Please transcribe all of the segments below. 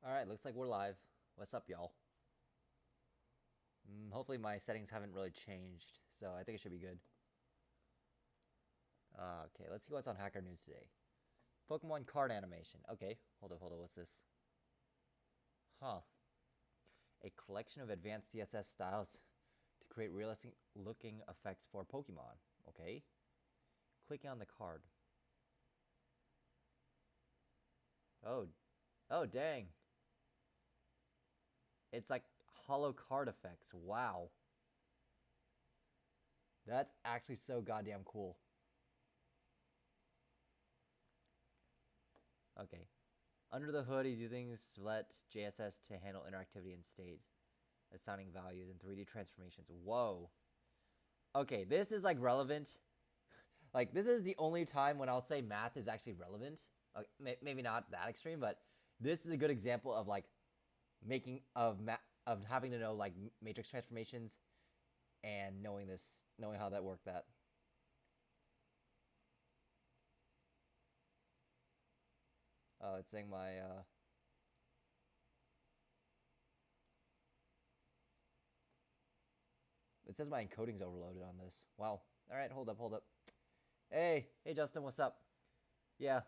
Alright, looks like we're live. What's up, y'all? Hopefully my settings haven't really changed, so I think it should be good. Okay, let's see what's on Hacker News today. Pokemon card animation. Okay, hold up, what's this? Huh. A collection of advanced CSS styles to create realistic looking effects for Pokemon. Okay. Clicking on the card. Oh. Oh, dang. It's like hollow card effects. Wow. That's actually so goddamn cool. Okay. Under the hood, he's using Select JSS to handle interactivity and state, assigning values and 3D transformations. Whoa. Okay, this is like relevant. Like, this is the only time when I'll say math is actually relevant. Maybe not that extreme, but this is a good example of like of having to know like matrix transformations and knowing how that worked. That. Oh, it's saying my. It says my encoding's overloaded on this. Wow. All right, hold up. Hey, Justin, what's up? Yeah.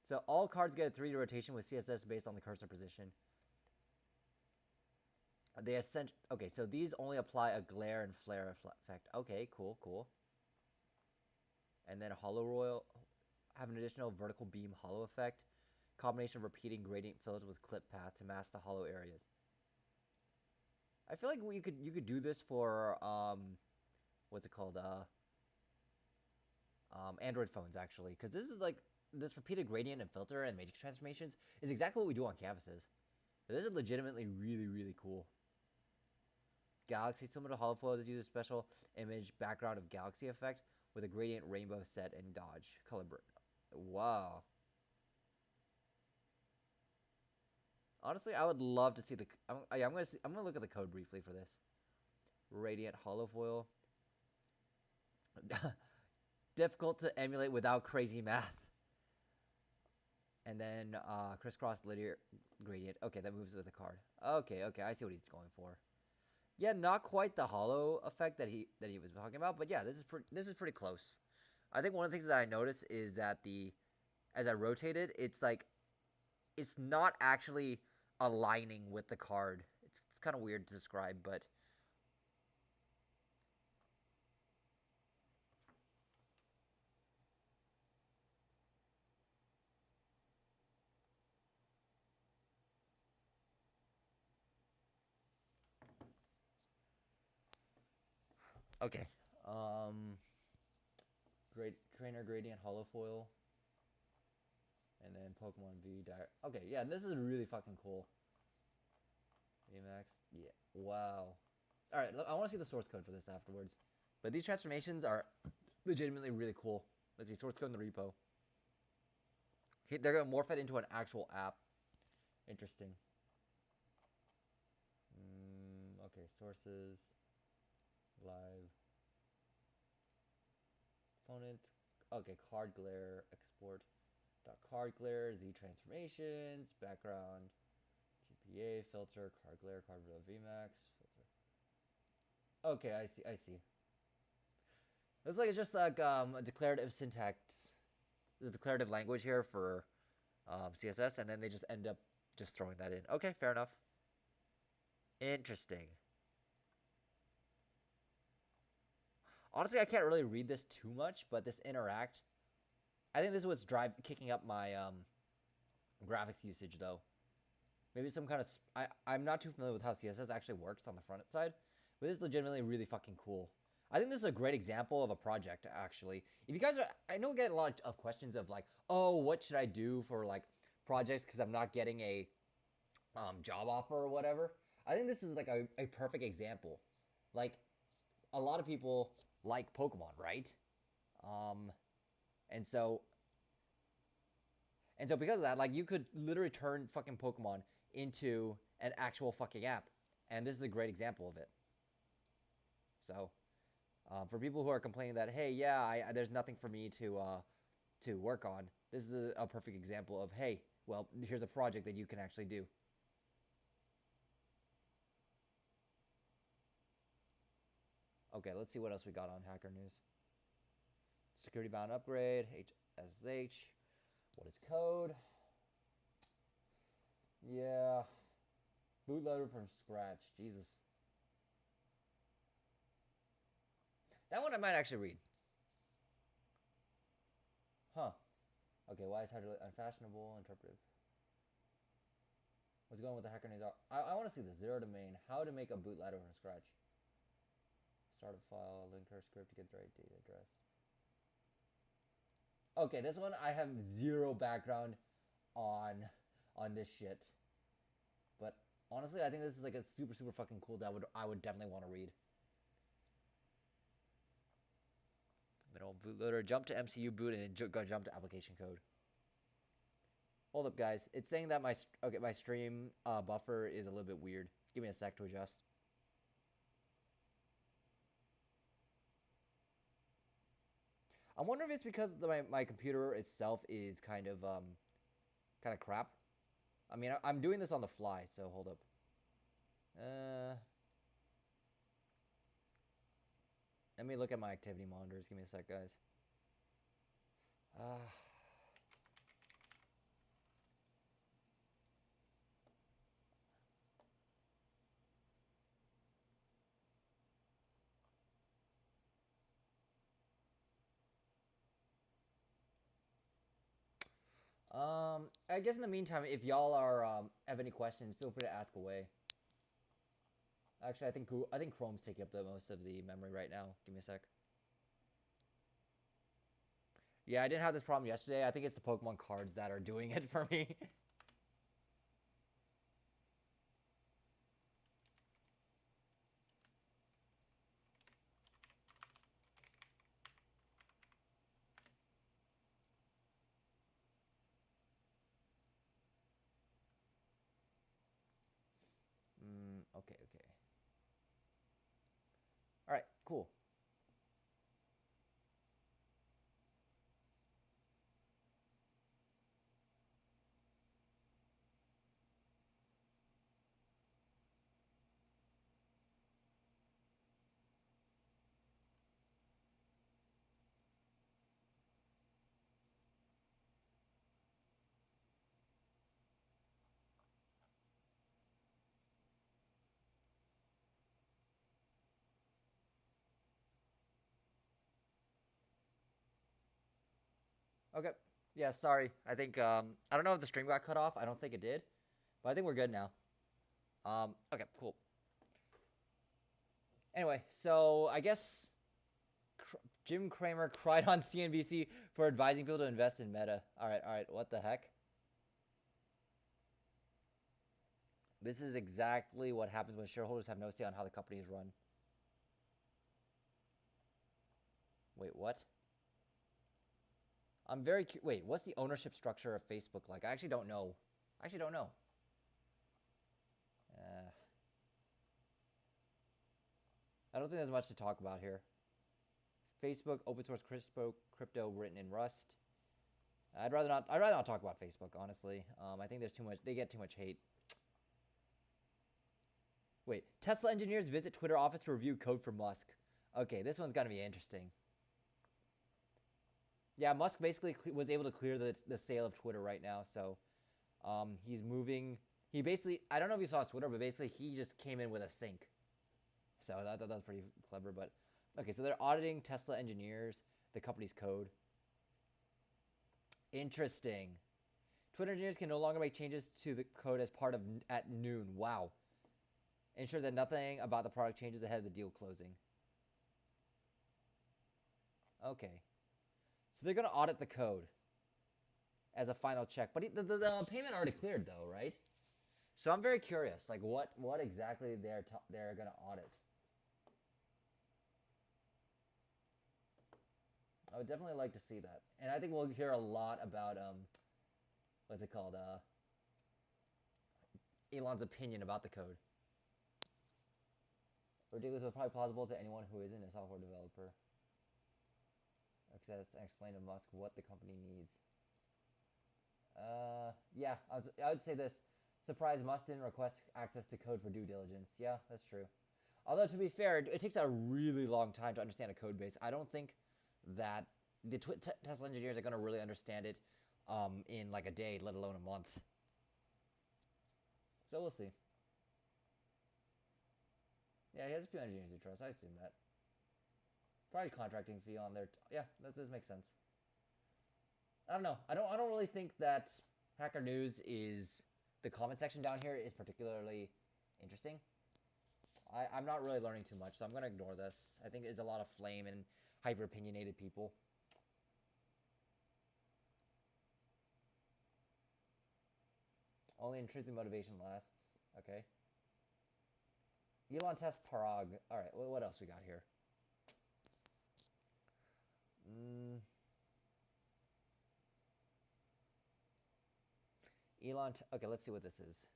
So all cards get a 3D rotation with CSS based on the cursor position. Okay, so these only apply a glare and flare effect. Okay, cool. And then Hollow Royal have an additional vertical beam hollow effect. Combination of repeating gradient fills with clip path to mask the hollow areas. I feel like you could do this for what's it called? Android phones actually, because this is like this repeated gradient and filter and matrix transformations is exactly what we do on canvases. This is legitimately really cool. Galaxy, similar to Holoflow, this uses special image background of galaxy effect with a gradient rainbow set and dodge color burn. Wow. Honestly, I would love to see the. I'm gonna look at the code briefly for this. Radiant holofoil. Difficult to emulate without crazy math. And then crisscross linear gradient. Okay, that moves with the card. Okay, I see what he's going for. Yeah, not quite the hollow effect that he was talking about, but yeah, this is pretty close. I think one of the things that I noticed is that as I rotate it, it's like it's not actually aligning with the card. It's kind of weird to describe, but okay. Great trainer gradient holofoil. And then Pokemon V Dire. Okay, yeah, this is really fucking cool. VMAX. Yeah. Wow. Alright, I want to see the source code for this afterwards. But these transformations are legitimately really cool. Let's see, source code in the repo. They're going to morph it into an actual app. Interesting. Okay, sources. Live. Component. Okay, card glare. Export. Card glare. Z transformations. Background. GPA. Filter. Card glare. Card VMAX. Filter. Okay, I see. It's like it's just like a declarative syntax. There's a declarative language here for CSS, and then they just end up just throwing that in. Okay, fair enough. Interesting. Honestly, I can't really read this too much, but this interact, I think this is what's kicking up my graphics usage though. Maybe some kind of I'm not too familiar with how CSS actually works on the front side, but this is legitimately really fucking cool. I think this is a great example of a project, actually. If you guys are, I know we get a lot of questions of like, oh, what should I do for like projects because I'm not getting a job offer or whatever. I think this is like a perfect example. Like, a lot of people like Pokemon, right? And so, because of that, like, you could literally turn fucking Pokemon into an actual fucking app. And this is a great example of it. So, for people who are complaining that, hey, yeah, there's nothing for me to work on, this is a perfect example of, hey, Well, here's a project that you can actually do. Okay, let's see what else we got on Hacker News. Security bound upgrade, HSH. What is code? Yeah. Bootloader from scratch. Jesus. That one I might actually read. Huh. Okay, why is hard to unfashionable, interpretive? What's going with the Hacker News? I want to see the zero domain. How to make a bootloader from scratch. Start a file, linker script to get the right data address. Okay, this one I have zero background on this shit. But honestly, I think this is like a super fucking cool that I would definitely want to read. Middle bootloader, jump to MCU boot, and then jump to application code. Hold up, guys. It's saying that my stream buffer is a little bit weird. Give me a sec to adjust. I'm wondering if it's because my computer itself is kind of crap. I mean, I'm doing this on the fly, so hold up. Let me look at my activity monitors. Give me a sec, guys. I guess in the meantime, if y'all are have any questions, feel free to ask away. Actually, I think Chrome's taking up the most of the memory right now. Give me a sec. Yeah, I didn't have this problem yesterday. I think it's the Pokemon cards that are doing it for me. Okay. All right, cool. Okay. Yeah, sorry. I think I don't know if the stream got cut off. I don't think it did, but I think we're good now. Okay, cool. Anyway, so I guess Jim Cramer cried on CNBC for advising people to invest in Meta. All right. What the heck? This is exactly what happens when shareholders have no say on how the company is run. Wait, what? I'm very wait, what's the ownership structure of Facebook like? I actually don't know. I don't think there's much to talk about here. Facebook, open source crypto written in Rust. I'd rather not talk about Facebook, honestly. I think there's too much. They get too much hate. Wait, Tesla engineers visit Twitter office to review code for Musk. Okay, this one's gonna be interesting. Yeah, Musk basically was able to clear the sale of Twitter right now. So, he's moving. He basically, I don't know if you saw Twitter, but basically he just came in with a sink. So that was pretty clever. But okay, so they're auditing Tesla engineers, the company's code. Interesting. Twitter engineers can no longer make changes to the code as part of at noon. Wow. Ensure that nothing about the product changes ahead of the deal closing. Okay. So they're going to audit the code as a final check. But the payment already cleared, though, right? So I'm very curious, like what exactly they're going to audit. I would definitely like to see that. And I think we'll hear a lot about, what's it called? Elon's opinion about the code. Ridiculous, but probably plausible to anyone who isn't a software developer. Access and explain to Musk what the company needs. Yeah, I would say this. Surprise mustn't request access to code for due diligence. Yeah, that's true. Although to be fair, it takes a really long time to understand a code base. I don't think that the Tesla engineers are going to really understand it in like a day, let alone a month. So we'll see. Yeah, he has a few engineers he trusts. I assume that. Probably contracting fee on there. Yeah, that does make sense. I don't know. I don't really think that Hacker News is the comment section down here is particularly interesting. I'm not really learning too much, so I'm gonna ignore this. I think it's a lot of flame and hyper opinionated people. Only intrinsic motivation lasts. Okay. Elon test Parag. All right. What else we got here? Elon. Okay, let's see what this is.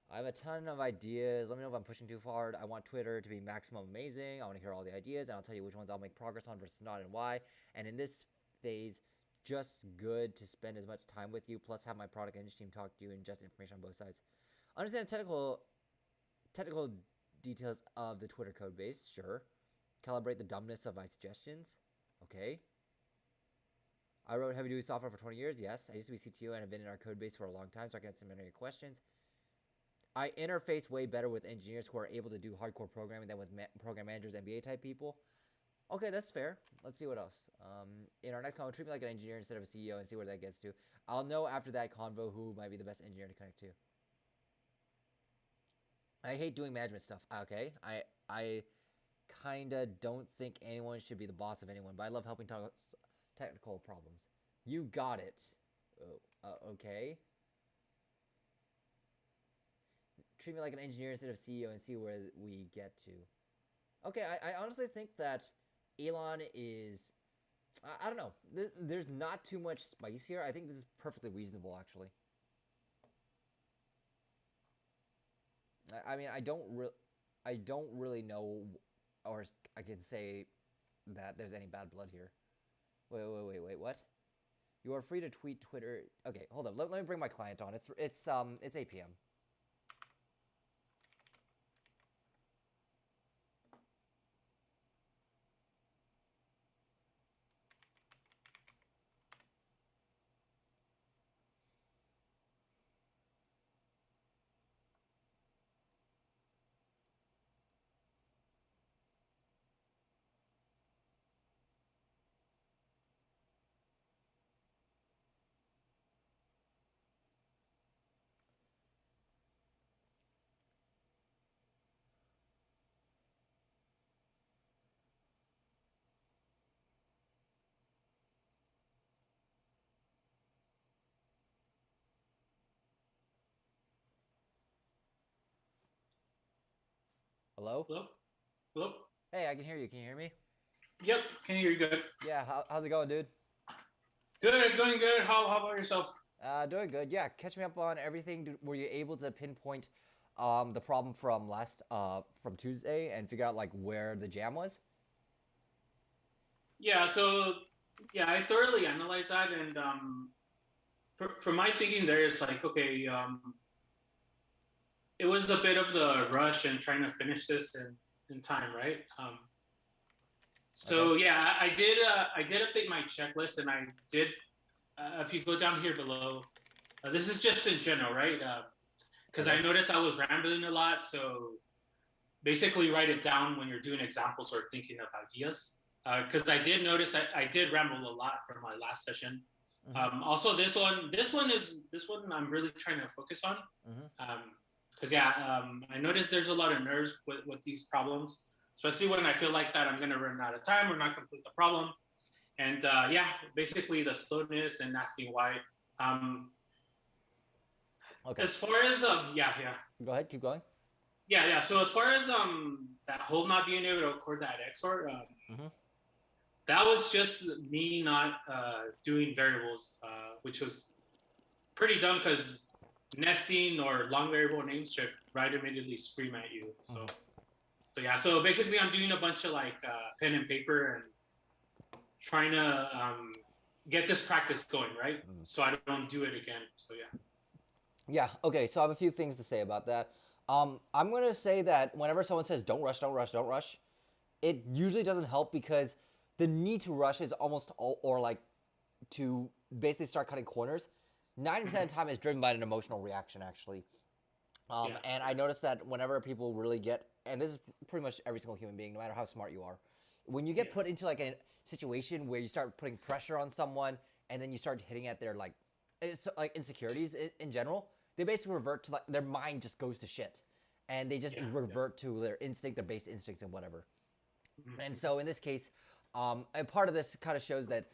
I have a ton of ideas. Let me know if I'm pushing too hard. I want Twitter to be maximum amazing. I want to hear all the ideas, and I'll tell you which ones I'll make progress on versus not and why. And in this phase, just good to spend as much time with you, plus have my product engineering team talk to you and just information on both sides. Understand the technical details of the Twitter code base, sure. Calibrate the dumbness of my suggestions, okay. I wrote heavy-duty software for 20 years, yes. I used to be CTO and have been in our code base for a long time, so I can answer many questions. I interface way better with engineers who are able to do hardcore programming than with program managers, MBA type people. Okay, that's fair. Let's see what else. In our next convo, treat me like an engineer instead of a CEO and see where that gets to. I'll know after that convo who might be the best engineer to connect to. I hate doing management stuff. Okay, I kind of don't think anyone should be the boss of anyone, but I love helping talk technical problems. You got it. Okay. Treat me like an engineer instead of CEO and see where we get to. Okay, I honestly think that Elon is... I don't know. There's not too much spice here. I think this is perfectly reasonable, actually. I mean, I don't really know, or I can say that there's any bad blood here. Wait, what? You are free to tweet Twitter. Okay, hold up. Let me bring my client on. It's 8 p.m. Hello? Hello? Hello? Hey, I can hear you. Can you hear me? Yep, can hear you good. Yeah, how's it going, dude? Good, going good. How about yourself? Doing good. Yeah, catch me up on everything. Were you able to pinpoint the problem from from Tuesday and figure out like where the jam was? Yeah, so yeah, I thoroughly analyzed that, and for my thinking there is like, okay, it was a bit of the rush and trying to finish this in time, right? So Okay. yeah, I did update my checklist, and I did. If you go down here below, this is just in general, right? Because Okay. I noticed I was rambling a lot, so basically write it down when you're doing examples or thinking of ideas. Because I did notice I did ramble a lot from my last session. Mhm. Also, this one I'm really trying to focus on. Mhm. Because I noticed there's a lot of nerves with these problems, especially when I feel like that I'm gonna run out of time or not complete the problem. And yeah, basically the slowness and asking why. Um, Okay. as far as Go ahead. Keep going. yeah. So as far as that whole not being able to record that XOR, Mhm. that was just me not doing variables, which was pretty dumb because nesting or long variable name strip right immediately scream at you. Mhm. So yeah. So basically, I'm doing a bunch of like pen and paper and trying to get this practice going, right? So I don't do it again. So yeah. Yeah. Okay. So I have a few things to say about that. I'm gonna say that whenever someone says "don't rush, don't rush, don't rush," it usually doesn't help because the need to rush is almost all, or like to basically start cutting corners. 90% of the time is driven by an emotional reaction, actually. Yeah. And I noticed that whenever people really get, and this is pretty much every single human being, no matter how smart you are, when you get Yeah. put into like a situation where you start putting pressure on someone, and then you start hitting at their like insecurities in general, they basically revert to like their mind just goes to shit, and they just Yeah. revert to their instinct, their base instincts, and whatever. And Mhm. so in this case, a part of this kind of shows that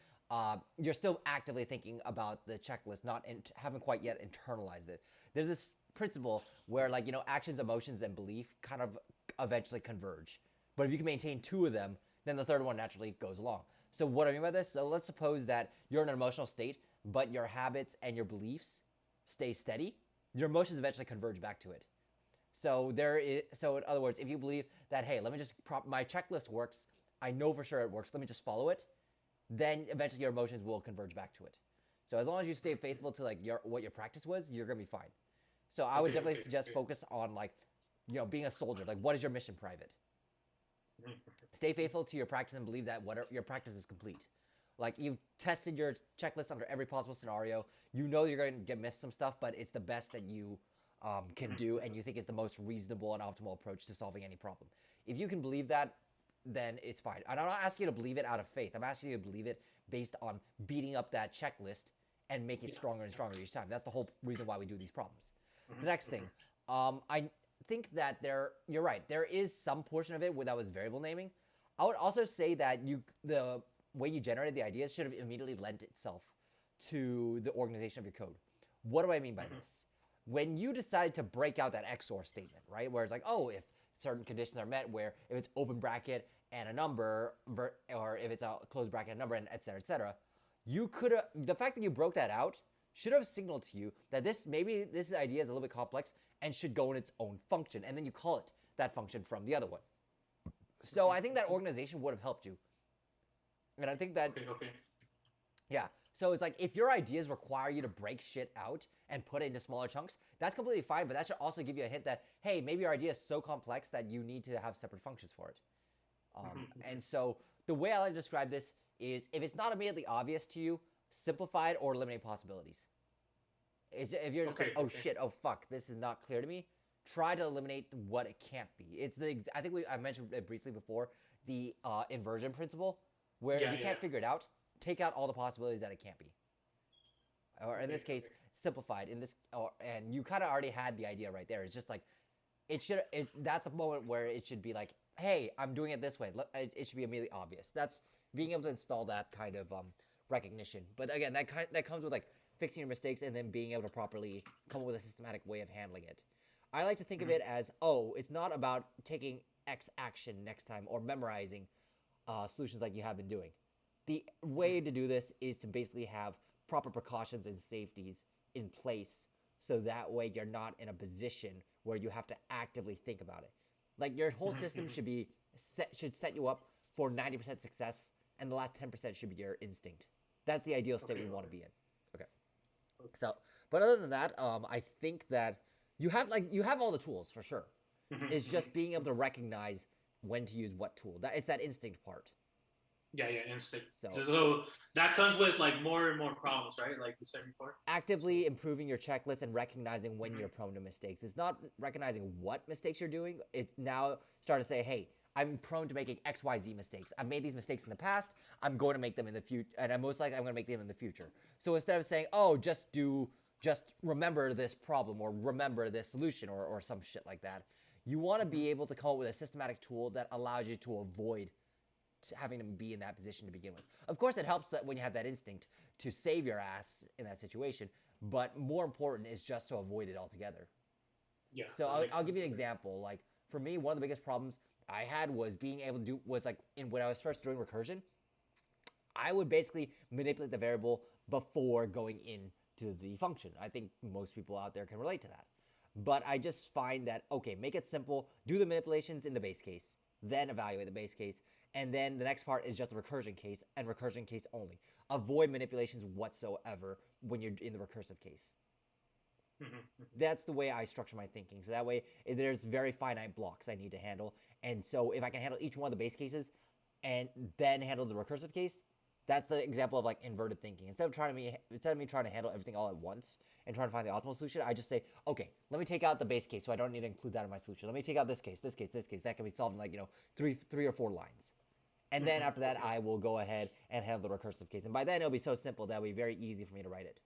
you're still actively thinking about the checklist, not haven't quite yet internalized it. There's this principle where like actions, emotions, and belief kind of eventually converge. But if you can maintain two of them, then the third one naturally goes along. So what I mean by this, so let's suppose that you're in an emotional state, but your habits and your beliefs stay steady. Your emotions eventually converge back to it. So in other words, if you believe that, hey, let me just my checklist works, I know for sure it works. Let me just follow it. Then eventually your emotions will converge back to it. So as long as you stay faithful to like what your practice was, you're gonna be fine. So I would Okay. definitely Okay. suggest Okay. focus on like being a soldier. Like what is your mission, private? Mhm. Stay faithful to your practice and believe that whatever your practice is complete. Like you've tested your checklist under every possible scenario. You know you're going to get missed some stuff, but it's the best that you can do, and you think is the most reasonable and optimal approach to solving any problem. If you can believe that, then it's fine. And I'm not asking you to believe it out of faith. I'm asking you to believe it based on beating up that checklist and making it Yeah. stronger and stronger each time. That's the whole reason why we do these problems. The Mhm. next thing, Mhm. I think that you're right. There is some portion of it where that was variable naming. I would also say that the way you generated the ideas should have immediately lent itself to the organization of your code. What do I mean by Mhm. this? When you decide to break out that XOR statement, right, where it's like, oh, if certain conditions are met, where if it's open bracket and a number, or if it's a closed bracket and a number, and et cetera, you could have the fact that you broke that out should have signaled to you that maybe this idea is a little bit complex and should go in its own function, and then you call it that function from the other one. So I think that organization would have helped you, and I think that Okay. Okay. yeah. So it's like if your ideas require you to break shit out and put it into smaller chunks, that's completely fine. But that should also give you a hint that hey, maybe your idea is so complex that you need to have separate functions for it. Mhm. And Mhm. so the way I like to describe this is if it's not immediately obvious to you, simplify it or eliminate possibilities. If you're just like, Okay. oh Okay. shit, oh fuck, this is not clear to me, try to eliminate what it can't be. I think I mentioned it briefly before, the inversion principle, where if Yeah. you Yeah. can't figure it out, take out all the possibilities that it can't be. Or in Okay. this case, Okay. simplified. And you kind of already had the idea right there. It's just like that's the moment where it should be like, hey, I'm doing it this way. It should be immediately obvious. That's being able to install that kind of recognition. But again, that comes with like fixing your mistakes and then being able to properly come up with a systematic way of handling it. I like to think of Mhm. it as, oh, it's not about taking X action next time or memorizing solutions like you have been doing. The Mhm. way to do this is to basically have proper precautions and safeties in place so that way you're not in a position where you have to actively think about it. Like your whole Mhm. system Mhm. should set you up for 90% success, and the last 10% should be your instinct. That's the ideal state Okay. we want to Okay. be in. Okay. So, but other than that, I think that you have all the tools for sure. Mhm. It's Mhm. just being able to recognize when to use what tool. It's that instinct part. Yeah. Yeah. Instinct. So So that comes with like more and more problems, right? Like you said before. So. actively improving your checklist and recognizing when Mhm. you're prone to mistakes. It's not recognizing what mistakes you're doing. It's now start to say, hey, I'm prone to making XYZ mistakes. I've made these mistakes in the past. I'm going to make them in the future, and I'm most likely I'm going to make them in the future. So instead of saying, oh, just remember this problem or remember this solution or some shit like that, you want to Mhm. be able to come up with a systematic tool that allows you to avoid having to be in that position to begin with. Of course, it helps that when you have that instinct to save your ass in that situation, but more important is just to avoid it altogether. Yeah. So That makes I'll give sense. you an Okay. example. Like for me, one of the biggest problems I had was being able to do was like when I was first doing recursion, I would basically manipulate the variable before going into the function. I think most people out there can relate to that. But I just find that, okay, make it simple, do the manipulations in the base case, then evaluate the base case, And then the next part is just the recursion case and recursion case only. Avoid manipulations whatsoever when you're in the recursive case. That's the way I structure my thinking. So that way, there's very finite blocks I need to handle. And so if I can handle each one of the base cases and then handle the recursive case, that's the example of like inverted thinking. Instead of me trying to handle everything all at once and trying to find the optimal solution, I just say, okay, let me take out the base case, so I don't need to include that in my solution. Let me take out this case, this case, this case. That can be solved in like, 3 or 4 lines. And then after that, I will go ahead and handle the recursive case. And by then, it'll be so simple that it'll be very easy for me to write it.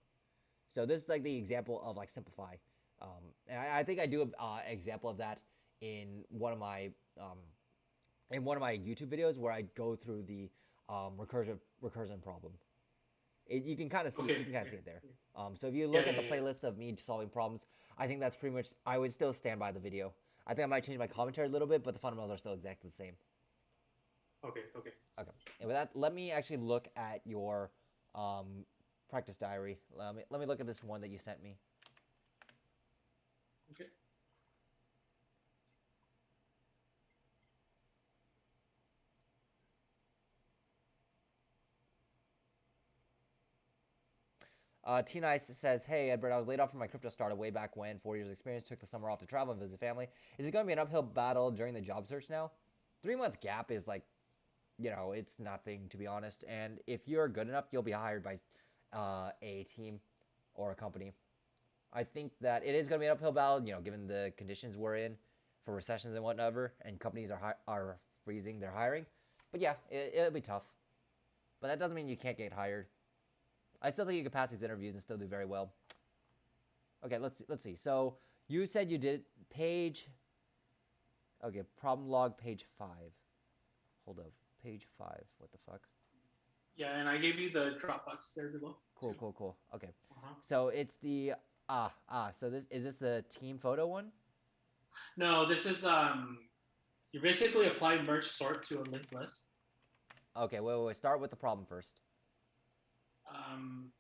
So this is like the example of like simplify. And I think I do an example of that in one of my YouTube videos where I go through the recursion problem. You can kind of see it there. So if you look at the playlist of me solving problems, I think that's pretty much. I would still stand by the video. I think I might change my commentary a little bit, but the fundamentals are still exactly the same. Okay. And with that, let me actually look at your practice diary. Let me look at this one that you sent me. Okay. T-Nice says, hey, Edward, I was laid off from my crypto startup way back when. 4 years experience, took the summer off to travel and visit family. Is it going to be an uphill battle during the job search now? 3-month gap is like, it's nothing, to be honest. And if you're good enough, you'll be hired by a team or a company. I think that it is going to be an uphill battle, given the conditions we're in for recessions and whatever, and companies are freezing their hiring. But yeah, it'll be tough. But that doesn't mean you can't get hired. I still think you can pass these interviews and still do very well. Okay, let's see. So you said you did problem log page 5. Hold up, page 5. What the fuck? Yeah, and I gave you the Dropbox there below. Cool. Okay. So it's the So is this the team photo one? No, this is you basically apply merge sort to a linked list. Okay, wait. Start with the problem first.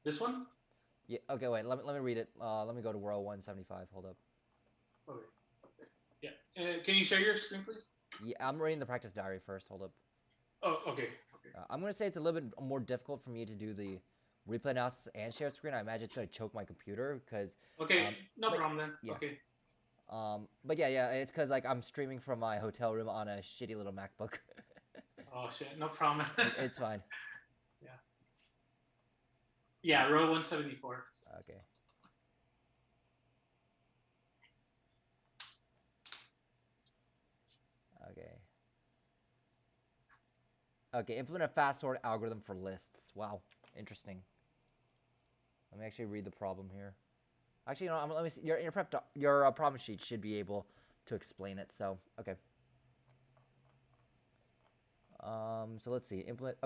This one? Yeah. Okay. Wait. Let me read it. Let me go to row 175. Hold up. Okay. Yeah. Can you share your screen, please? Yeah, I'm reading the practice diary first. Hold up. Oh, okay. I'm gonna say it's a little bit more difficult for me to do the replay analysis and share screen. I imagine it's gonna choke my computer because. Okay. No problem then. Yeah. Okay. But yeah. It's because like I'm streaming from my hotel room on a shitty little MacBook. Oh shit! No problem. It's fine. Yeah, row 174. Okay. Implement a fast sort algorithm for lists. Wow, interesting. Let me actually read the problem here. Actually, let me see. Your problem sheet should be able to explain it. So, okay. So let's see. Input.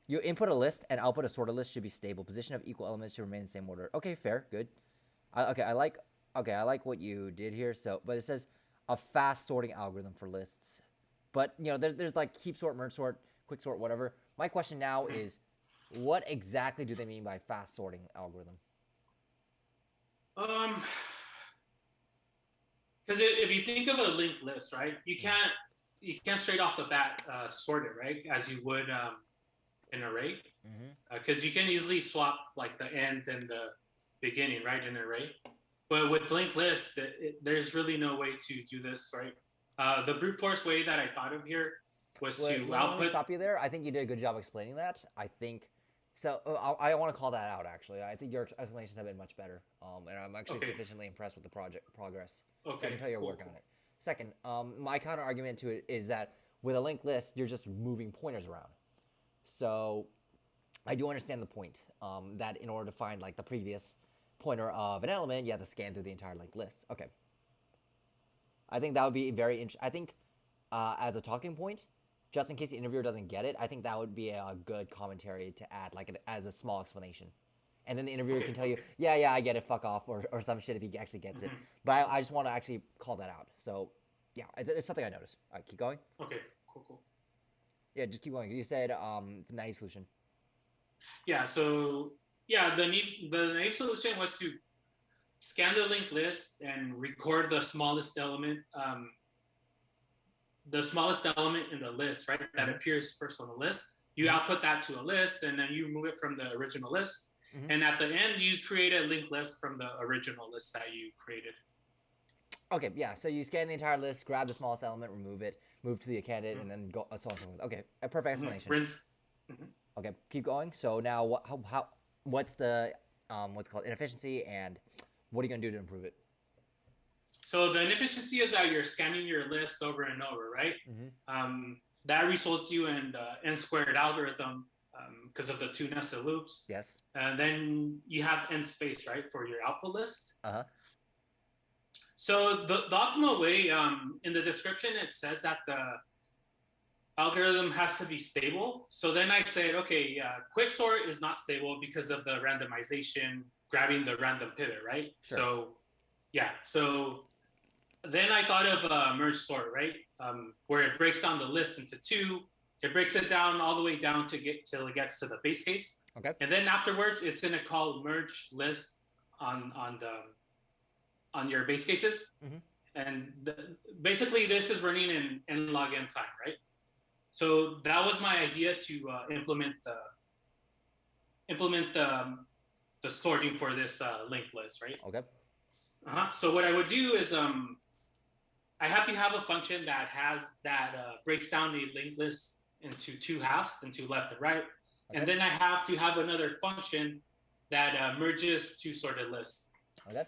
You input a list and output a sorted list should be stable. Position of equal elements should remain in the same order. Okay, fair, good. I like what you did here. So, but it says a fast sorting algorithm for lists. But there's like keep sort, merge sort, quick sort, whatever. My question now is, what exactly do they mean by fast sorting algorithm? Because if you think of a linked list, right, you can't straight off the bat sort it, right, as you would an array, because you can easily swap like the end and the beginning, right, in an array. But with linked lists, there's really no way to do this, right? The brute force way that I thought of here was to output. Let me stop you there. I think you did a good job explaining that. I think so. I want to call that out. Actually, I think your explanations have been much better. And I'm actually sufficiently impressed with the project progress. Okay, I can tell your work on it. Second, my counter argument to it is that with a linked list, you're just moving pointers around. So I do understand the point that in order to find like the previous pointer of an element, you have to scan through the entire linked list. Okay. I think that would be very interesting. I think as a talking point, just in case the interviewer doesn't get it, I think that would be a good commentary to add like as a small explanation. And then the interviewer can tell you, yeah, I get it, fuck off, or some shit if he actually gets it. But I just want to actually call that out. So, yeah, it's something I noticed. All right, keep going. Okay, cool. Yeah, just keep going. You said naive solution. Yeah, so, yeah, the naive solution was to scan the linked list and record the smallest element the smallest element in the list, right, that appears first on the list. You output that to a list, and then you move it from the original list. And at the end, you create a linked list from the original list that you created. Okay, yeah. So you scan the entire list, grab the smallest element, remove it, move to the candidate, and then go so on and so forth. Okay, a perfect explanation. Okay, keep going. So now, what's the what's called inefficiency, and what are you gonna do to improve it? So the inefficiency is that you're scanning your list over and over, right? That results you in the n squared algorithm because of the two nested loops. Yes. And then you have n space, right, for your output list. So the optimal way, in the description, it says that the algorithm has to be stable. So then I said, okay, quicksort is not stable because of the randomization, grabbing the random pivot, right? Sure. So yeah, so then I thought of merge sort, right? Where it breaks down the list into two. It breaks it down all the way down to get till it gets to the base case. Okay. And then afterwards, it's gonna call merge list on your base cases. And basically, this is running in n log n time, right? So that was my idea to implement the sorting for this linked list, right? Okay. So what I would do is I have to have a function that breaks down the linked list into two halves, into left and right, and then I have to have another function that merges two sorted lists. Okay.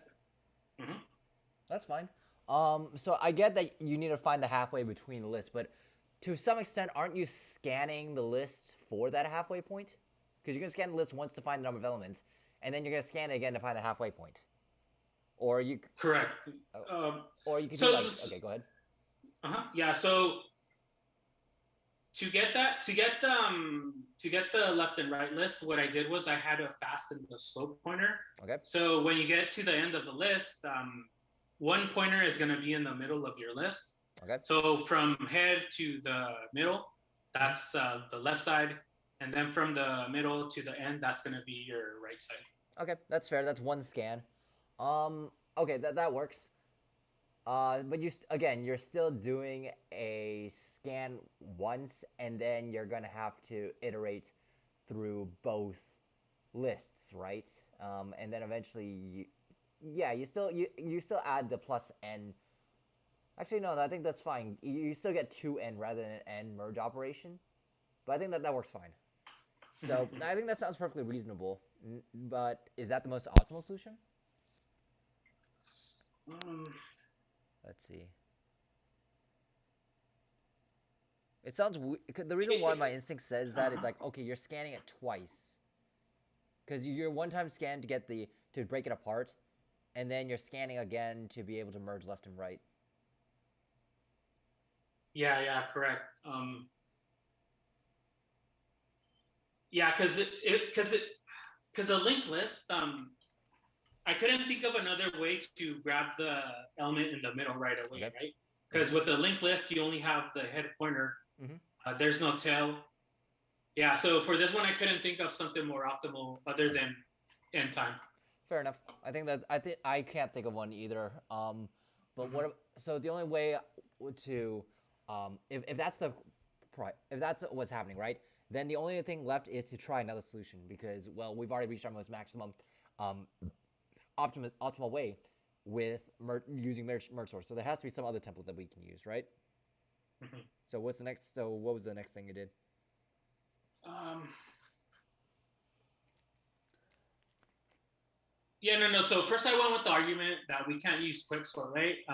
That's fine. So I get that you need to find the halfway between the lists, but to some extent, aren't you scanning the list for that halfway point? Because you're gonna scan the list once to find the number of elements, and then you're gonna scan it again to find the halfway point. Or you correct. Or you can do like, okay, go ahead. Yeah. So to get the left and right list, what I did was I had to fasten the slope pointer. Okay. So when you get to the end of the list, one pointer is going to be in the middle of your list. Okay. So from head to the middle, that's the left side, and then from the middle to the end, that's going to be your right side. Okay, that's fair. That's one scan. Okay, that works. But you're still doing a scan once, and then you're gonna have to iterate through both lists, right? And then eventually, you still add the plus n. Actually, no, I think that's fine. You still get 2n rather than an n merge operation, but I think that works fine. So I think that sounds perfectly reasonable. But is that the most optimal solution? Let's see. It sounds the reason why my instinct says that is like, okay, you're scanning it twice, because you're one-time scan to break it apart, and then you're scanning again to be able to merge left and right. Yeah, correct. Yeah, because a linked list, I couldn't think of another way to grab the element in the middle right away, right? Because with the linked list, you only have the head pointer. There's no tail. Yeah, so for this one, I couldn't think of something more optimal other than end time. Fair enough. I can't think of one either. But so the only way to if that's what's happening, right? Then the only thing left is to try another solution, because, well, we've already reached our most maximum optimal way with using merge sort. So there has to be some other template that we can use, right? So what was the next thing you did? No. So first I went with the argument that we can't use quicksort, right?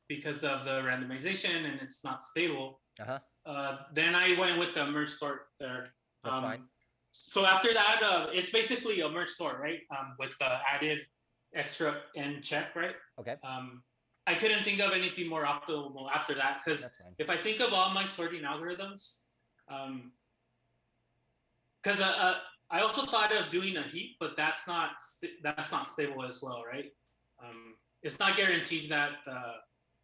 Because of the randomization and it's not stable. Then I went with the merge sort there. That's fine. So after that, it's basically a merge sort, right? With the added extra n check, right? Okay. I couldn't think of anything more optimal after that, because if I think of all my sorting algorithms, because I also thought of doing a heap, but that's not stable as well, right? It's not guaranteed that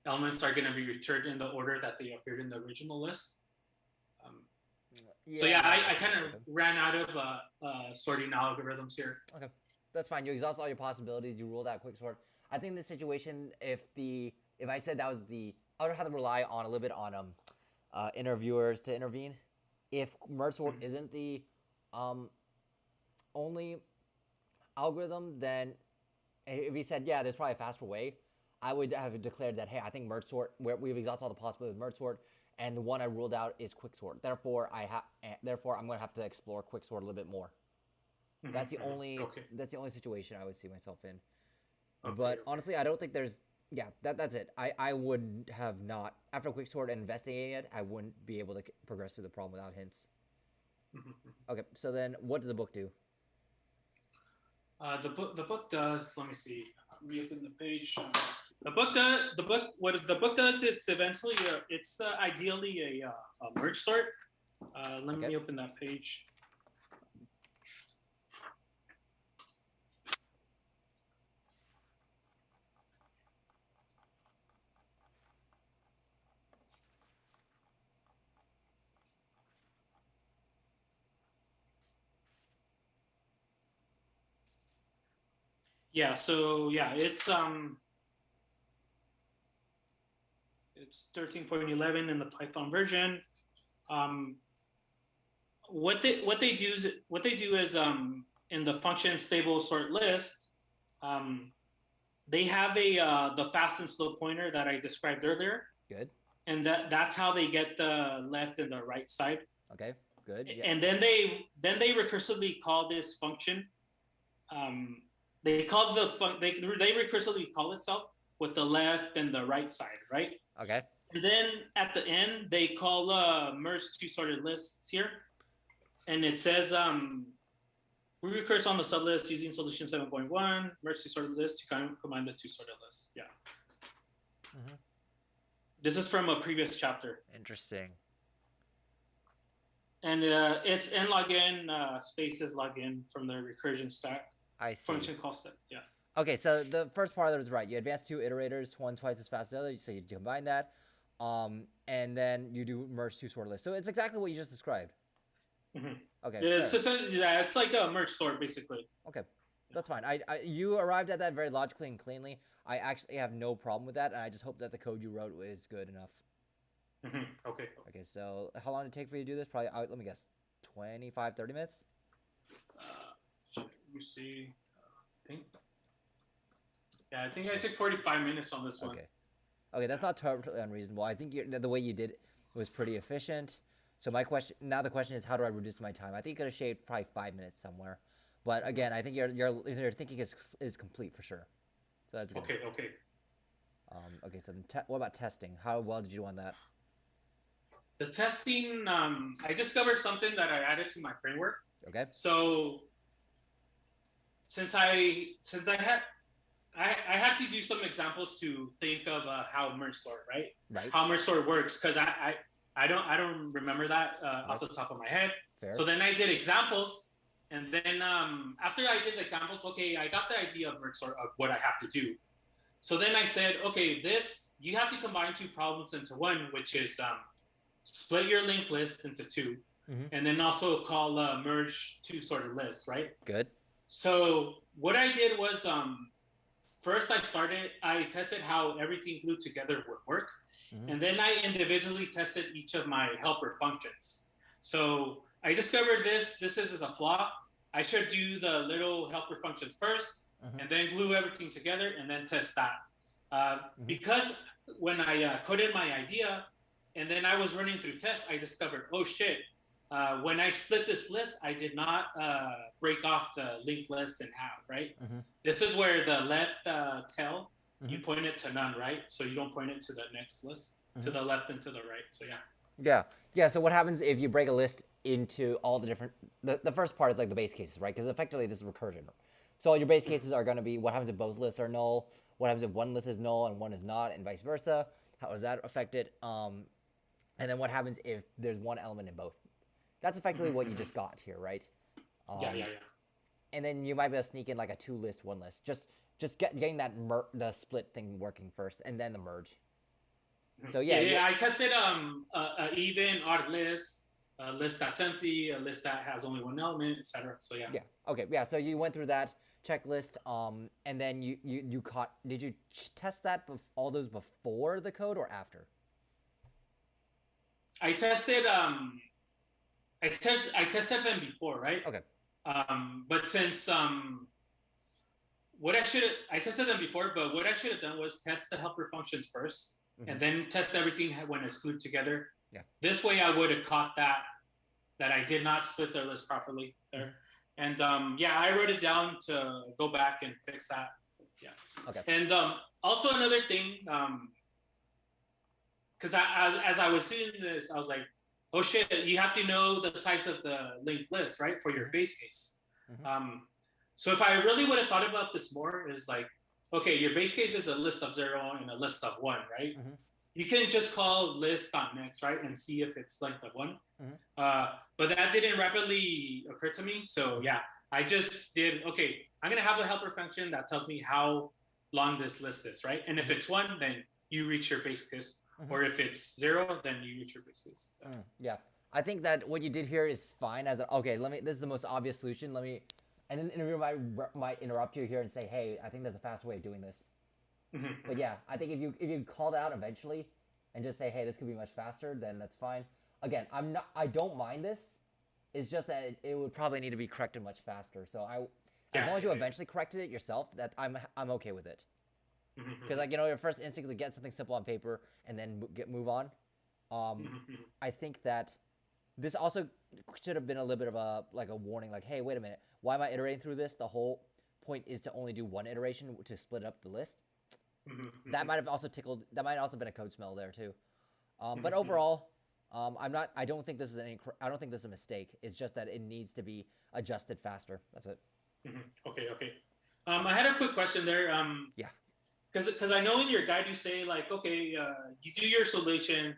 elements are going to be returned in the order that they appeared in the original list. I kind of ran out of sorting algorithms here. Okay, that's fine. You exhaust all your possibilities. You ruled out quicksort. I think in this situation, if I said that was the I would have to rely on a little bit on interviewers to intervene. If merge sort isn't the only algorithm, then if he said, yeah, there's probably a faster way, I would have declared that, hey, I think merge sort, we've exhausted all the possibilities of merge sort, and the one I ruled out is quick sort. Therefore, I'm going to have to explore quick sort a little bit more. That's the only situation I would see myself in. But honestly, I don't think there's that's it. I would have not, after quick sort and investigating it, I wouldn't be able to progress through the problem without hints. Okay, so then what did the book do? The book does. Let me see. Reopen the page. What the book does, it's eventually it's ideally a merge sort. Let me open that page. Yeah, so yeah, it's 13.11 in the Python version. What they do is in the function stable sort list, they have the fast and slow pointer that I described earlier. Good. And that's how they get the left and the right side. Okay. Good. Yeah. And then they recursively call this function. They recursively call itself with the left and the right side, right? Okay. And then at the end, they call merge two sorted lists here. And it says, we recurse on the sublist using solution 7.1, merge two sorted lists to combine the two sorted lists. Yeah. This is from a previous chapter. Interesting. And it's nlogin spaces login from the recursion stack. I see. Function call step. Yeah. Okay, so the first part of it was right. You advance two iterators, one twice as fast as the other, so you combine that, and then you do merge two sorted lists. So it's exactly what you just described. Okay. It's like a merge sort basically. Okay, that's fine. You arrived at that very logically and cleanly. I actually have no problem with that, and I just hope that the code you wrote is good enough. Okay. Okay, so how long did it take for you to do this? Probably, let me guess, 25, 30 minutes? Let me see. I think I took 45 minutes on this one. Okay, that's not totally unreasonable. I think the way you did it was pretty efficient. So the question is, how do I reduce my time? I think you could have shaved probably 5 minutes somewhere. But again, I think your thinking is complete for sure. So that's good. Okay. Okay, so what about testing? How well did you do on that? The testing, I discovered something that I added to my framework. Okay. So since I had to do some examples to think of how merge sort, right? Right. How merge sort works, because I don't remember that off the top of my head. Fair. So then I did examples, and then after I did the examples, okay, I got the idea of merge sort of what I have to do. So then I said, okay, you have to combine two problems into one, which is split your linked list into two, and then also call merge two sorted lists, right? Good. So what I did was first I tested how everything glued together would work. And then I individually tested each of my helper functions. So I discovered this is a flaw. I should do the little helper functions first, and then glue everything together and then test that. Because when I coded my idea and then I was running through tests, I discovered, oh shit, when I split this list, I did not break off the linked list in half, right? This is where the left tail, you point it to none, right? So you don't point it to the next list, to the left and to the right. So yeah. So what happens if you break a list into all the different? The first part is like the base cases, right? Because effectively this is recursion. So all your base cases are going to be what happens if both lists are null, what happens if one list is null and one is not, and vice versa. How is that affected? And then what happens if there's one element in both? That's effectively what you just got here, right? Yeah. And then you might be able to sneak in like a two list, one list. Just getting that the split thing working first, and then the merge. So yeah. I tested a even odd list, a list that's empty, a list that has only one element, etc. So yeah. Yeah. Okay. Yeah. So you went through that checklist, and then you caught. Did you test that all those before the code or after? I tested I tested them before, right? Okay. But since I tested them before, but what I should have done was test the helper functions 1st Mhm. and then test everything when it's glued together. Yeah. This way, I would have caught that I did not split their list properly there. And yeah, I wrote it down to go back and fix that. Yeah. Okay. And also another thing, because as I was seeing this, I was like, oh shit, you have to know the size of the linked list, right, for your base case. Mhm. So if I really would have thought about this more, is like, okay, your base case is a list of 0 and a list of 1, right? Mhm. You can just call list.next, right, and see if it's length of 1. Mhm. But that didn't rapidly occur to me. So yeah, I just did, okay, I'm going to have a helper function that tells me how long this list is, right? And if it's 1, then you reach your base case. Mhm. Or if it's 0, then you reach your base case. So. Yeah. I think that what you did here is fine. Okay, this is the most obvious solution. And then the interviewer might interrupt you here and say, hey, I think there's a fast way of doing this. But yeah, I think if you call that out eventually and just say, hey, this could be much faster, then that's fine. Again, I don't mind this. It's just that it would probably need to be corrected much faster. So as long as you eventually corrected it yourself, that I'm okay with it. Because like your first instinct is to get something simple on paper and then move on. I think that this also should have been a little bit of a warning, like, hey, wait a minute, why am I iterating through this? The whole point is to only do one iteration to split up the list. That might have also been a code smell there too. But overall, I don't think this is a mistake. It's just that it needs to be adjusted faster. That's it. Okay. I had a quick question there. Yeah. Because I know in your guide you say like, okay, you do your solution,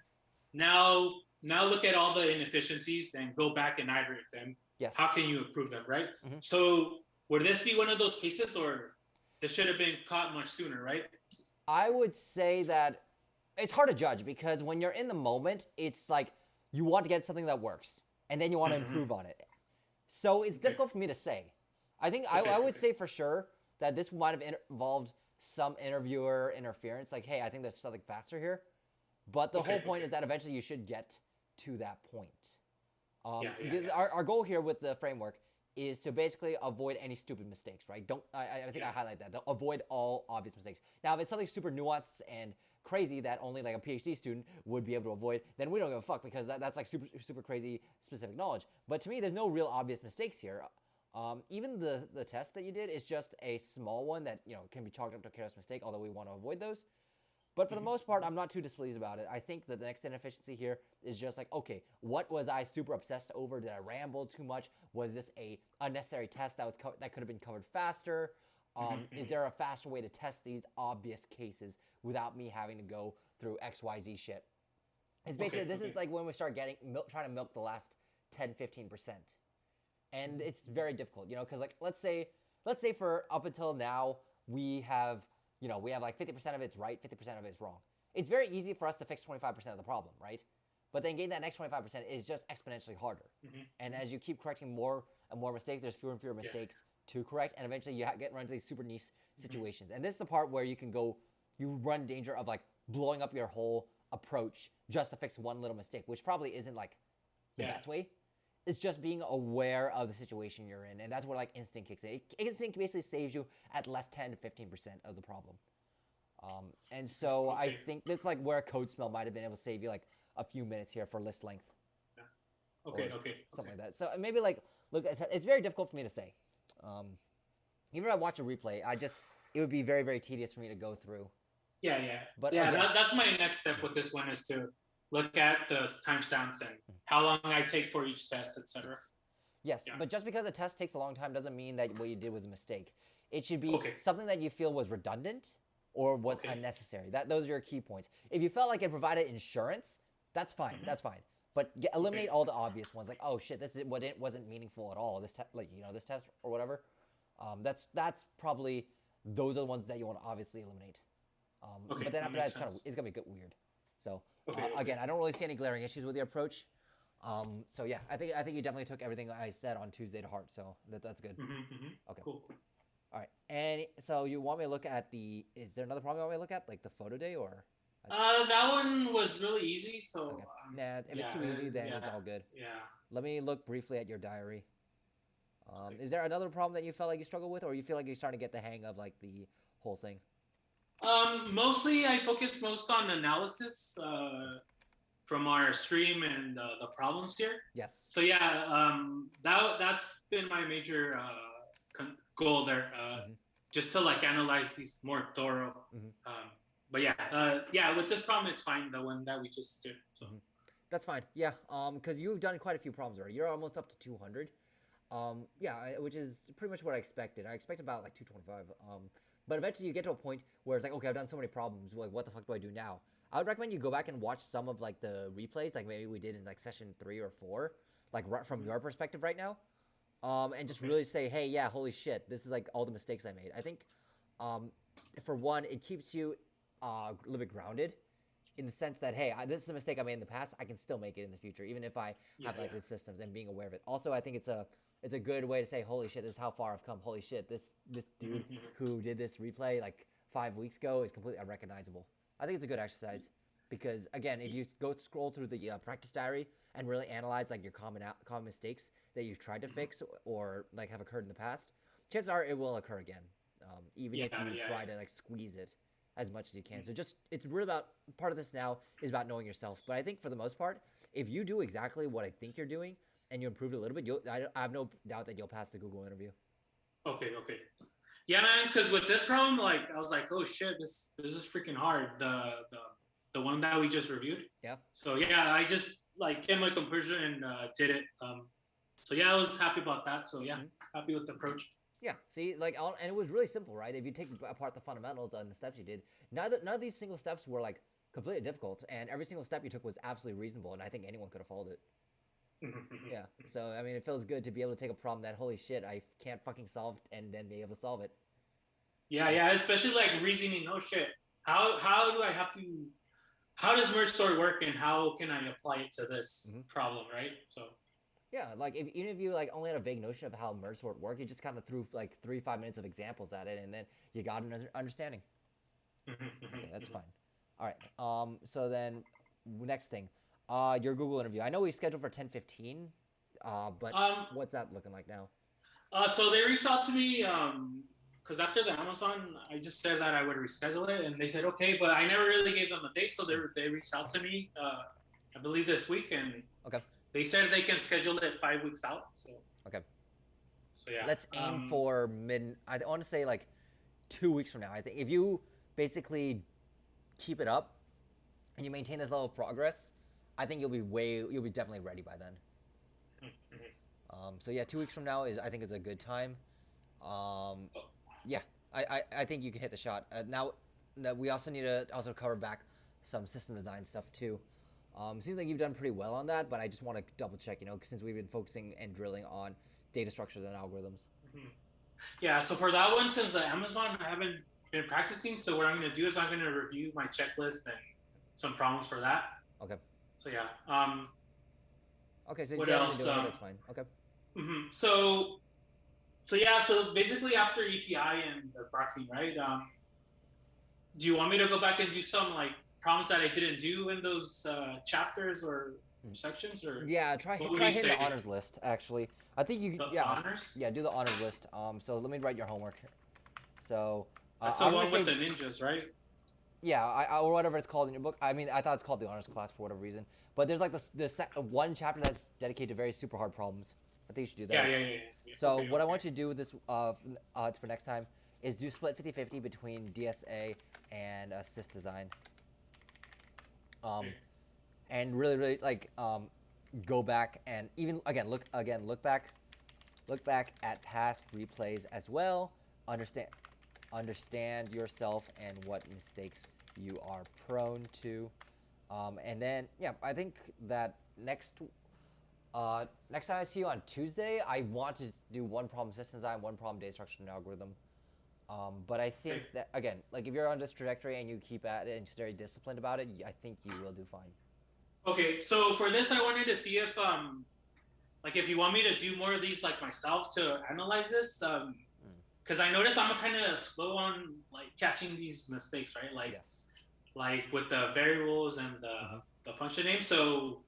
now look at all the inefficiencies and go back and iterate them. Yes. How can you improve them, right? So would this be one of those cases, or this should have been caught much sooner, right? I would say that it's hard to judge because when you're in the moment, it's like you want to get something that works and then you want to improve on it. So it's difficult for me to say. I think I would say for sure that this might have involved some interviewer interference, like, hey, I think there's something faster here. But the whole point is that eventually you should get to that point. Our goal here with the framework is to basically avoid any stupid mistakes, right? I think I highlight that. Avoid all obvious mistakes. Now, if it's something super nuanced and crazy that only like a PhD student would be able to avoid, then we don't give a fuck because that's like super crazy specific knowledge. But to me, there's no real obvious mistakes here. Even the test that you did is just a small one that can be chalked up to a careless mistake, although we want to avoid those. But for the most part, I'm not too displeased about it. I think that the next inefficiency here is just like, okay, what was I super obsessed over? Did I ramble too much? Was this a unnecessary test that could have been covered faster? Is there a faster way to test these obvious cases without me having to go through XYZ shit? It's basically, this is like when we start trying to milk the last 10, 15%. And it's very difficult, because like, let's say for up until now, we have like 50% of it's right, 50% of it's wrong. It's very easy for us to fix 25% of the problem, right? But then getting that next 25% is just exponentially harder. And as you keep correcting more and more mistakes, there's fewer and fewer mistakes to correct, and eventually you run into these super niche situations. And this is the part where you run danger of like blowing up your whole approach just to fix one little mistake, which probably isn't like the best way. It's just being aware of the situation you're in, and that's what like instinct kicks in. Instinct basically saves you at less 10 to 15% of the problem. And so I think that's like where a code smell might have been able to save you like a few minutes here for list length. Something like that. So maybe like look, it's very difficult for me to say. Even if I watch a replay, it would be very, very tedious for me to go through. But that's my next step with this one, is to look at the timestamps and how long I take for each test, etc. Yes, but just because a test takes a long time doesn't mean that what you did was a mistake. It should be something that you feel was redundant or was unnecessary. Those are your key points. If you felt like it provided insurance, that's fine. That's fine. But eliminate all the obvious ones, like, oh shit, it wasn't meaningful at all. This this test or whatever. That's probably those are the ones that you want to obviously eliminate. But then after that, it's gonna be weird. So again, I don't really see any glaring issues with the approach. So yeah, I think you definitely took everything I said on Tuesday to heart. So that's good. Okay. Cool. All right. And so you want me to look at the? Is there another problem you want me to look at, like the photo day, or? That one was really easy. So Okay. Nah, if yeah, it's too easy, then yeah, it's all good. yeah. Let me look briefly at your diary. Okay. Is there another problem that you felt like you struggled with, or you feel like you're starting to get the hang of like the whole thing? Mostly I focus most on analysis from our stream and the problems here. Yes. So yeah, that's been my major goal there, just to like analyze these more thorough. But yeah, yeah, with this problem it's fine. The one that we just did. So. That's fine. Yeah. Because you've done quite a few problems already. You're almost up to 200. Yeah, which is pretty much what I expected. I expected about like 225. But eventually you get to a point where it's like, okay, I've done so many problems. Like, what the fuck do I do now? I would recommend you go back and watch some of like the replays, like maybe we did in like session 3 or 4, like right from your perspective right now, and just really say, hey, yeah, holy shit, this is like all the mistakes I made. I think, for one, it keeps you a little bit grounded, in the sense that, hey, this is a mistake I made in the past. I can still make it in the future, even if I have like the systems and being aware of it. Also, I think it's a good way to say, holy shit, this is how far I've come. Holy shit, this dude who did this replay like 5 weeks ago is completely unrecognizable. I think it's a good exercise because, again, if you go scroll through the practice diary and really analyze like your common mistakes that you've tried to fix or like have occurred in the past, chances are it will occur again, even if you try to like squeeze it as much as you can. So just, it's really about, part of this now is about knowing yourself. But I think for the most part, if you do exactly what I think you're doing and you improve it a little bit, I have no doubt that you'll pass the Google interview. Okay. Yeah, man. Because with this problem, like I was like, oh shit, this is freaking hard. The one that we just reviewed. Yeah. So yeah, I just like kept my composure and did it. So yeah, I was happy about that. So yeah, happy with the approach. Yeah, see, like, and it was really simple, right? If you take apart the fundamentals and the steps you did, none of these single steps were like completely difficult, and every single step you took was absolutely reasonable, and I think anyone could have followed it. Yeah, so I mean, it feels good to be able to take a problem that, holy shit, I can't fucking solve, and then be able to solve it. Yeah, especially like reasoning. Oh shit, how do I have to? How does merge sort work, and how can I apply it to this problem, right? So. Yeah, like even if you like only had a vague notion of how merge sort worked, you just kind of threw like 3-5 minutes of examples at it, and then you got an understanding. Okay, that's fine. All right. So then, next thing, your Google interview. I know we scheduled for 10:15, but what's that looking like now? So they reached out to me because after the Amazon, I just said that I would reschedule it, and they said okay, but I never really gave them a date, so they reached out to me. I believe this week, and okay. They said they can schedule it 5 weeks out. So okay. So yeah. Let's aim for I want to say like 2 weeks from now. I think if you basically keep it up and you maintain this level of progress, I think you'll be definitely ready by then. So yeah, 2 weeks from now I think is a good time. Yeah, I think you can hit the shot. Now we also need to cover back some system design stuff too. Seems like you've done pretty well on that, but I just want to double check, since we've been focusing and drilling on data structures and algorithms. Yeah, so for that one, since the Amazon, I haven't been practicing, so what I'm going to do is I'm going to review my checklist and some problems for that. Okay. So yeah. Okay, so what else? That's fine. Okay. So yeah, so basically after EPI and the Broccoli, right? Do you want me to go back and do some like problems that I didn't do in those chapters or sections, or yeah, try hitting the honors list. Actually, I think you honors. Yeah, do the honors list. So let me write your homework. So that's the one with the ninjas, right? Yeah, or whatever it's called in your book. I mean, I thought it's called the honors class for whatever reason. But there's like one chapter that's dedicated to very super hard problems. I think you should do that. Yeah. So what I want you to do with this for next time is do split 50-50 between DSA and sys design. And really like go back and even look back at past replays as well. Understand yourself and what mistakes you are prone to, and then yeah, I think that next time I see you on Tuesday, I want to do one problem system design, one problem data structure and algorithm. But I think that, again, like if you're on this trajectory and you keep at it and stay disciplined about it, I think you will do fine. Okay, so for this, I wanted to see if like if you want me to do more of these like myself to analyze this, Mm. because I noticed I'm kind of slow on like catching these mistakes, right? Yes. Like with the variables and Hmm. the function name. So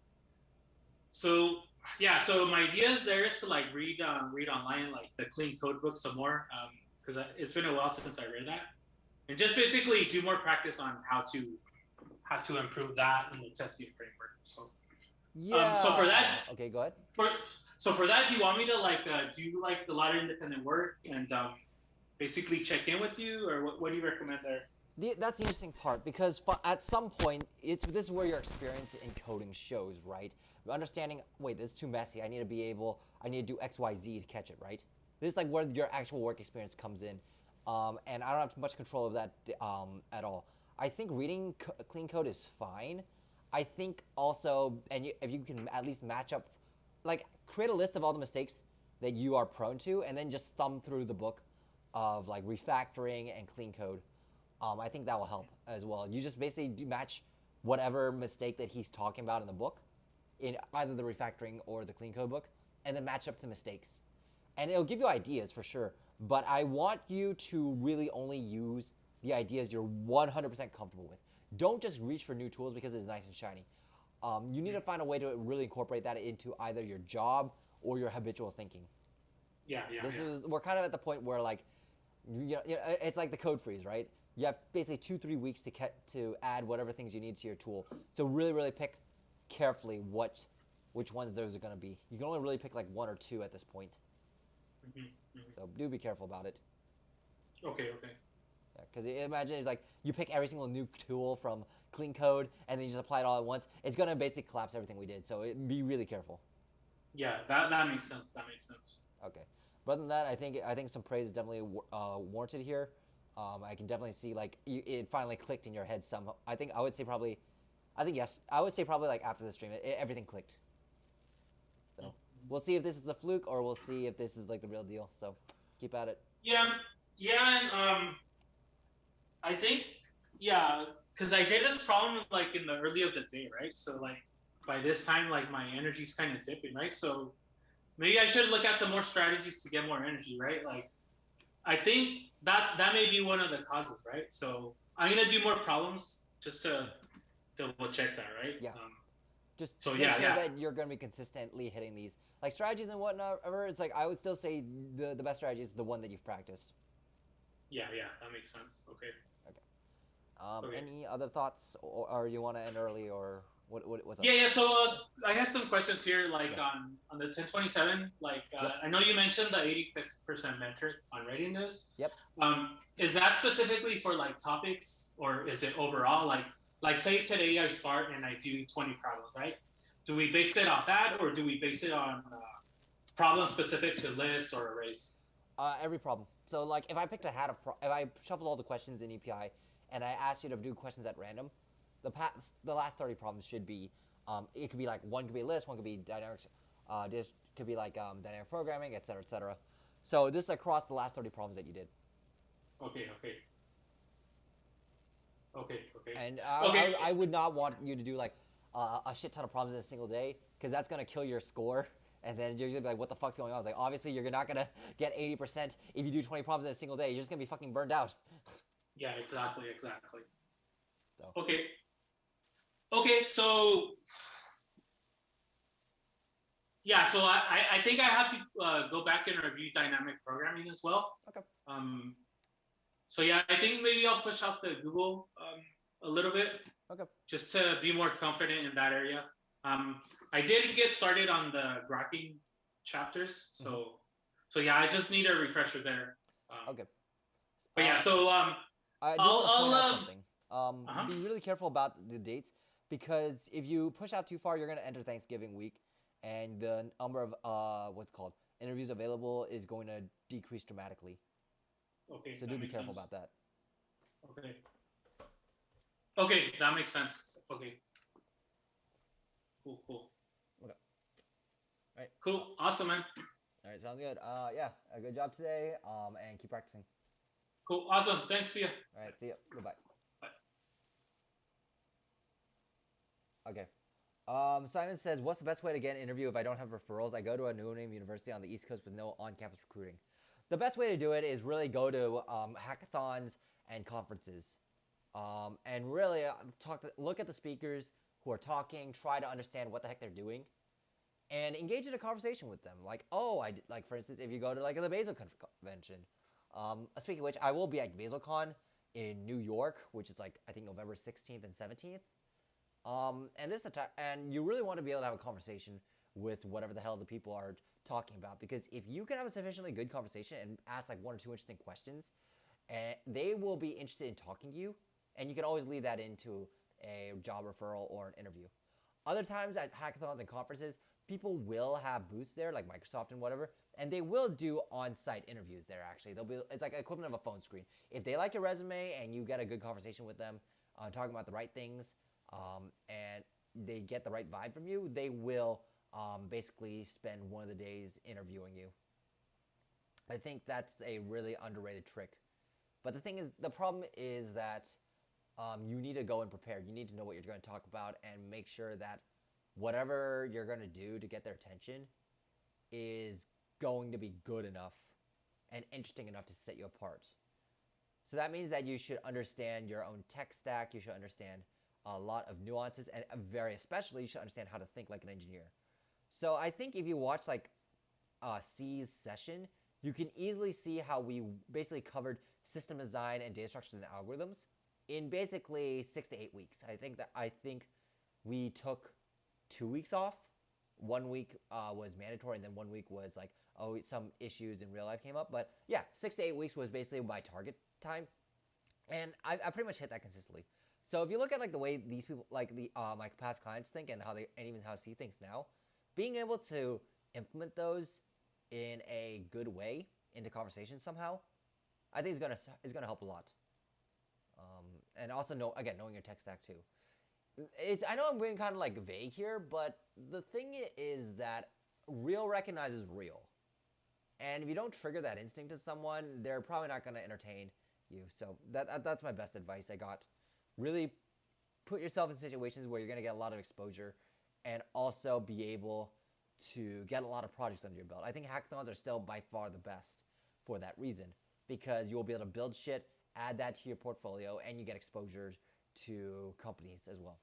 yeah, so my idea is there is to like read online like the clean code book some more, because it's been a while since I read that, and just basically do more practice on how to improve that in the testing framework. So for that, Yeah. Okay, go ahead. for so for that, do you want me to like do like a lot of independent work and basically check in with you, or what do you recommend there? That's the interesting part because at some point, this is where your experience in coding shows, right? Understanding, wait, this is too messy. I need to do X, Y, Z to catch it, right? This is like where your actual work experience comes in, and I don't have much control of that at all. I think reading clean code is fine. I think also, if you can at least match up, like create a list of all the mistakes that you are prone to, and then just thumb through the book of like refactoring and clean code. I think that will help as well. You just basically match whatever mistake that he's talking about in the book, in either the refactoring or the clean code book, and then match up to mistakes. And it'll give you ideas for sure. But I want you to really only use the ideas you're 100% comfortable with. Don't just reach for new tools because it's nice and shiny. You need to find a way to really incorporate that into either your job or your habitual thinking. Yeah, yeah, This yeah. is we're kind of at the point where like it's like the code freeze, right? You have basically 2-3 weeks to add whatever things you need to your tool. So really pick carefully which ones those are going to be. You can only really pick like one or two at this point. Mm-hmm, mm-hmm. So do be careful about it. Okay, okay. Because imagine it's like you pick every single new tool from clean code and then you just apply it all at once. It's going to basically collapse everything we did. So be really careful. Yeah, that makes sense. That makes sense. Okay. But other than that, I think some praise is definitely warranted here. I can definitely see like it finally clicked in your head somehow. I think yes. I would say probably like after the stream, everything clicked. So we'll see if this is a fluke or we'll see if this is like the real deal. So keep at it. Yeah, yeah, and I think yeah, because I did this problem like in the early of the day, right? So like by this time, like my energy's kind of dipping, right? So maybe I should look at some more strategies to get more energy, right? Like I think that may be one of the causes, right? So I'm gonna do more problems just to double check that, right? Yeah. Just So make yeah, sure yeah, that you're going to be consistently hitting these like strategies and whatnot. It's like I would still say the best strategy is the one that you've practiced. yeah, yeah. That makes sense. Okay. Okay. Okay. Any other thoughts, or you want to end early, or what's up? Yeah, yeah. So I have some questions here, like Yeah. on the 1027. Like Yep. I know you mentioned the 80% metric on rating this. Yep. Is that specifically for like topics, or is it overall? Like say today I start and I do 20 problems, right? Do we base it off that, or do we base it on problem specific to list or arrays? Every problem. So like if I picked a hat of if I shuffled all the questions in EPI and I asked you to do questions at random, the last 30 problems should be it could be like one could be a list, one could be dynamics, this could be like dynamic programming, etc., etc. So this is across the last 30 problems that you did. Okay, okay, okay, okay, And okay. I would not want you to do like a shit ton of problems in a single day because that's gonna kill your score. And then you're gonna be like, what the fuck's going on? It's like, obviously, you're not gonna get 80% if you do 20 problems in a single day. You're just gonna be fucking burned out. Yeah, exactly, exactly. So, Okay, okay. So yeah, so I think I have to go back and review dynamic programming as well. okay. Um, so yeah, I think maybe I'll push out the Google a little bit Okay. just to be more confident in that area. I did get started on the graphing chapters, so yeah, I just need a refresher there. Okay. But yeah, so I do I'll want to point out I'll something. uh-huh. Be really careful about the dates because if you push out too far, you're gonna enter Thanksgiving week, and the number of what's called interviews available is going to decrease dramatically. Okay, So that do be makes careful sense. about that. Okay. Okay, that makes sense. Okay. Cool, cool. Okay. All right. Cool. Awesome, man. All right. Sounds good. Yeah. A good job today. And keep practicing. Cool. Awesome. Thanks. See ya. All right. See you. Goodbye. Bye. Okay. Simon says, "What's the best way to get an interview if I don't have referrals? I go to a no-name university on the East Coast with no on-campus recruiting." The best way to do it is really go to hackathons and conferences, and really look at the speakers who are talking, try to understand what the heck they're doing, and engage in a conversation with them. Like, like for instance, if you go to like the Basel convention, speaking of which, I will be at BaselCon in New York, which is like I think November 16th and 17th. And this and you really want to be able to have a conversation with whatever the hell the people are talking about, because if you can have a sufficiently good conversation and ask like one or two interesting questions, they will be interested in talking to you, and you can always lead that into a job referral or an interview. Other times at hackathons and conferences, people will have booths there, like Microsoft and whatever, and they will do on-site interviews there. Actually, it's like equivalent of a phone screen. If they like your resume and you get a good conversation with them, talking about the right things, and they get the right vibe from you, they will basically spend one of the days interviewing you. I think that's a really underrated trick. But the problem is that you need to go in prepared. You need to know what you're going to talk about and make sure that whatever you're going to do to get their attention is going to be good enough and interesting enough to set you apart. So that means that you should understand your own tech stack. You should understand a lot of nuances, and very especially, you should understand how to think like an engineer. So I think if you watch like C's session, you can easily see how we basically covered system design and data structures and algorithms in basically 6 to 8 weeks. I think we took 2 weeks off. 1 week was mandatory, and then 1 week was like, some issues in real life came up. But yeah, 6 to 8 weeks was basically my target time, and I pretty much hit that consistently. So if you look at like the way these people, like my past clients think, and even how C thinks now, being able to implement those in a good way into conversation somehow, I think is gonna help a lot. And also knowing your tech stack too. I know I'm being kind of like vague here, but the thing is that real recognizes real, and if you don't trigger that instinct in someone, they're probably not gonna entertain you. So that's my best advice I got. Really put yourself in situations where you're going to get a lot of exposure and also be able to get a lot of projects under your belt. I think hackathons are still by far the best for that reason, because you'll be able to build shit, add that to your portfolio, and you get exposure to companies as well.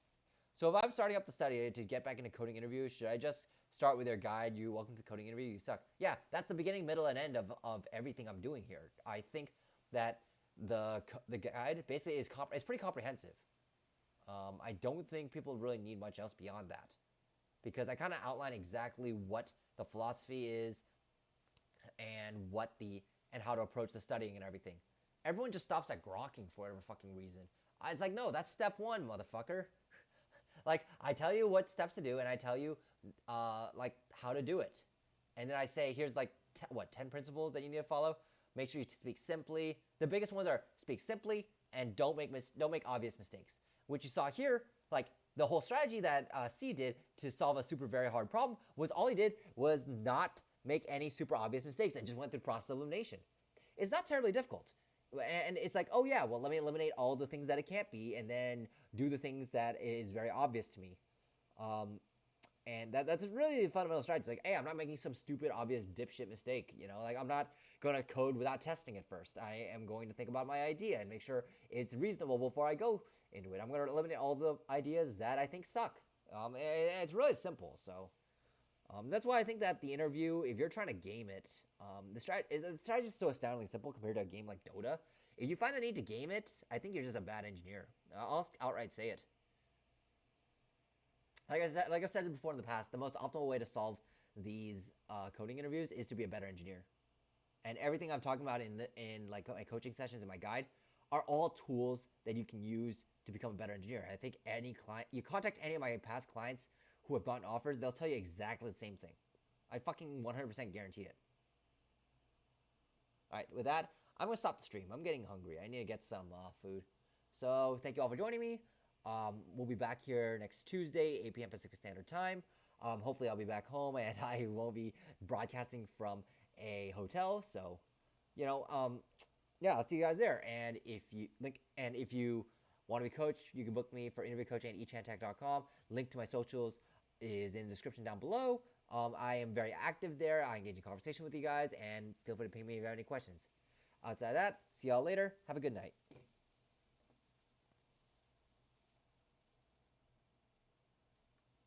So if I'm starting up the study to get back into coding interviews, should I just start with their guide, welcome to coding interview, you suck? Yeah, that's the beginning, middle, and end of everything I'm doing here. I think that the guide basically is pretty comprehensive. I don't think people really need much else beyond that, because I kind of outline exactly what the philosophy is and and how to approach the studying and everything. Everyone just stops at grokking for whatever fucking reason. It's like, no, that's step one, motherfucker. Like, I tell you what steps to do, and I tell you like how to do it, and then I say, here's like 10 principles that you need to follow. Make sure you speak simply. The biggest ones are speak simply and don't make obvious mistakes. Which you saw here, like the whole strategy that C did to solve a super very hard problem was all he did was not make any super obvious mistakes and just went through process elimination. It's not terribly difficult. And it's like, oh yeah, well, let me eliminate all the things that it can't be and then do the things that is very obvious to me. And that's really the fundamental strategy. It's like, hey, I'm not making some stupid, obvious dipshit mistake. Like I'm not going to code without testing it first. I am going to think about my idea and make sure it's reasonable before I go into it. I'm going to eliminate all the ideas that I think suck. It's really simple. So that's why I think that the interview, if you're trying to game it, the strategy is so astoundingly simple compared to a game like Dota. If you find the need to game it, I think you're just a bad engineer. I'll outright say it. Like I've said before in the past, the most optimal way to solve these coding interviews is to be a better engineer. And everything I'm talking about in like my coaching sessions and my guide are all tools that you can use to become a better engineer. I think you contact any of my past clients who have gotten offers, they'll tell you exactly the same thing. I fucking 100% guarantee it. All right, with that, I'm going to stop the stream. I'm getting hungry. I need to get some food. So thank you all for joining me. We'll be back here next Tuesday, 8 p.m. Pacific Standard Time. Hopefully I'll be back home and I won't be broadcasting from a hotel. So, yeah, I'll see you guys there. And if you Want to be coached? You can book me for interview coaching at echantek.com. Link to my socials is in the description down below. I am very active there. I engage in conversation with you guys, and feel free to ping me if you have any questions. Outside of that, see y'all later. Have a good night.